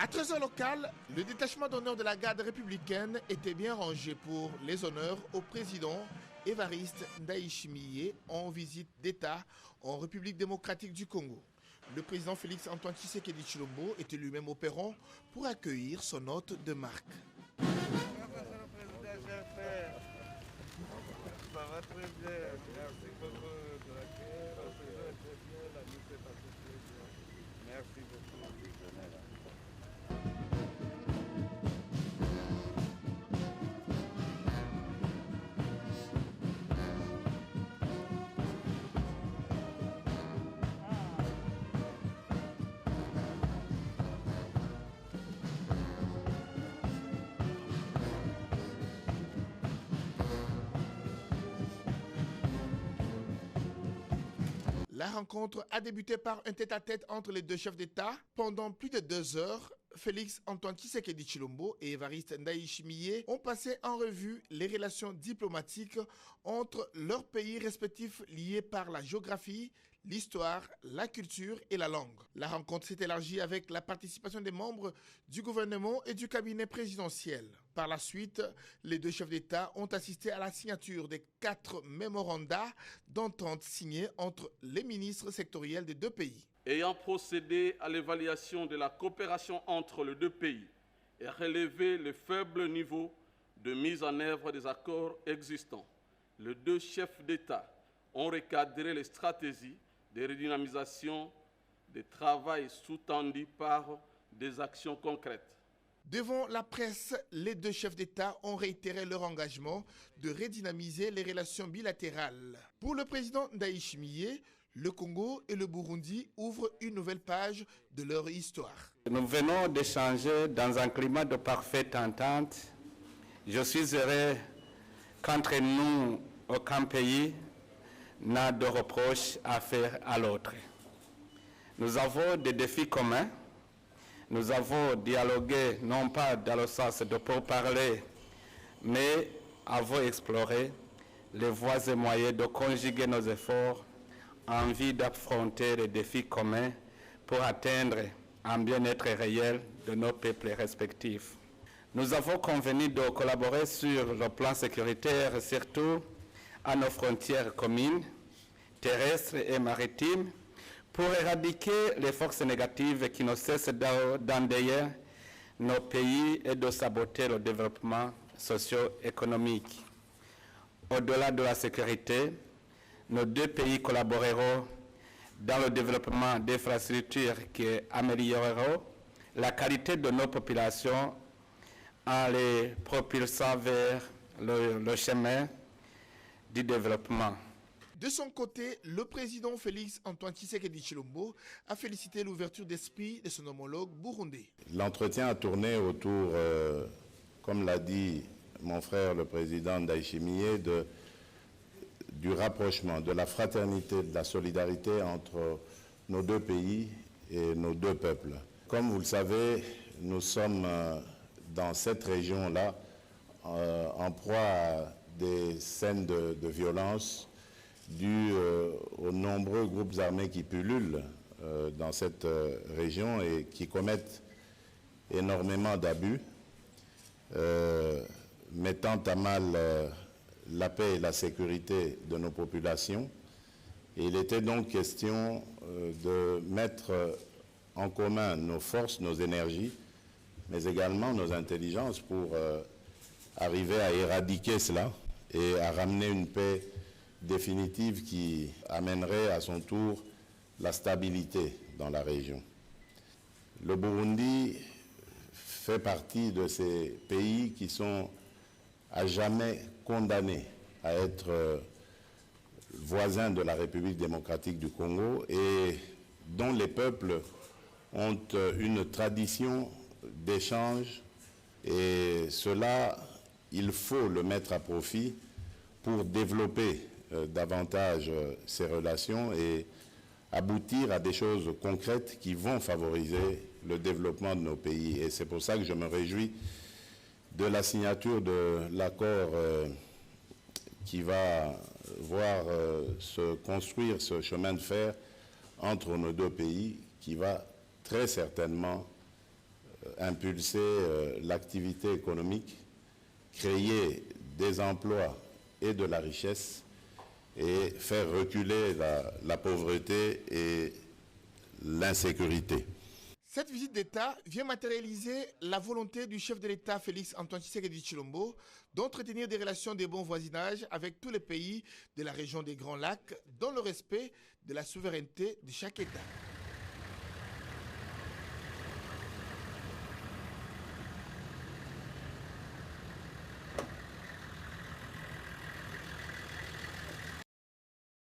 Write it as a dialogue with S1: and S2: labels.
S1: À 13h local, le détachement d'honneur de la garde républicaine était bien rangé pour les honneurs au président Évariste Ndayishimiye en visite d'État en République démocratique du Congo. Le président Félix Antoine Tshisekedi Tshilombo était lui-même au perron pour accueillir son hôte de marque.
S2: Ça va très bien, merci beaucoup. Merci beaucoup.
S1: La rencontre a débuté par un tête-à-tête entre les deux chefs d'État. Pendant plus de 2 heures, Félix Antoine Tshisekedi Tshilombo et Évariste Ndayishimiye ont passé en revue les relations diplomatiques entre leurs pays respectifs liés par la géographie, l'histoire, la culture et la langue. La rencontre s'est élargie avec la participation des membres du gouvernement et du cabinet présidentiel. Par la suite, les deux chefs d'État ont assisté à la signature des 4 mémorandums d'entente signés entre les ministres sectoriels des deux pays.
S3: Ayant procédé à l'évaluation de la coopération entre les deux pays et relevé le faible niveau de mise en œuvre des accords existants, les deux chefs d'État ont recadré les stratégies de redynamisation des travail sous-tendues par des actions concrètes.
S1: Devant la presse, les deux chefs d'État ont réitéré leur engagement de redynamiser les relations bilatérales. Pour le président Ndayishimiye, le Congo et le Burundi ouvrent une nouvelle page de leur histoire.
S4: Nous venons d'échanger dans un climat de parfaite entente. Je suis heureux qu'entre nous, aucun pays n'a de reproches à faire à l'autre. Nous avons des défis communs. Nous avons dialogué, non pas dans le sens de pourparler, mais avons exploré les voies et moyens de conjuguer nos efforts en vue d'affronter les défis communs pour atteindre un bien-être réel de nos peuples respectifs. Nous avons convenu de collaborer sur le plan sécuritaire, surtout à nos frontières communes, terrestres et maritimes, pour éradiquer les forces négatives qui ne cessent d'endayer nos pays et de saboter le développement socio-économique. Au-delà de la sécurité, nos deux pays collaboreront dans le développement d'infrastructures qui amélioreront la qualité de nos populations en les propulsant vers le chemin du développement.
S1: De son côté, le président Félix Antoine Tshisekedi Tshilombo a félicité l'ouverture d'esprit de son homologue burundais.
S5: L'entretien a tourné autour, comme l'a dit mon frère le président Ndayishimiye, du rapprochement, de la fraternité, de la solidarité entre nos deux pays et nos deux peuples. Comme vous le savez, nous sommes dans cette région-là en proie à des scènes de violence dues aux nombreux groupes armés qui pullulent dans cette région et qui commettent énormément d'abus, mettant à mal la paix et la sécurité de nos populations. Et il était donc question de mettre en commun nos forces, nos énergies, mais également nos intelligences pour arriver à éradiquer cela et à ramener une paix définitive qui amènerait à son tour la stabilité dans la région. Le Burundi fait partie de ces pays qui sont à jamais condamnés à être voisins de la République démocratique du Congo et dont les peuples ont une tradition d'échange, et cela, il faut le mettre à profit pour développer davantage ces relations et aboutir à des choses concrètes qui vont favoriser le développement de nos pays. Et c'est pour ça que je me réjouis de la signature de l'accord qui va voir se construire ce chemin de fer entre nos deux pays, qui va très certainement impulser l'activité économique, créer des emplois et de la richesse et faire reculer la pauvreté et l'insécurité.
S1: Cette visite d'État vient matérialiser la volonté du chef de l'État Félix Antoine Tshisekedi Tshilombo d'entretenir des relations de bon voisinage avec tous les pays de la région des Grands Lacs dans le respect de la souveraineté de chaque État.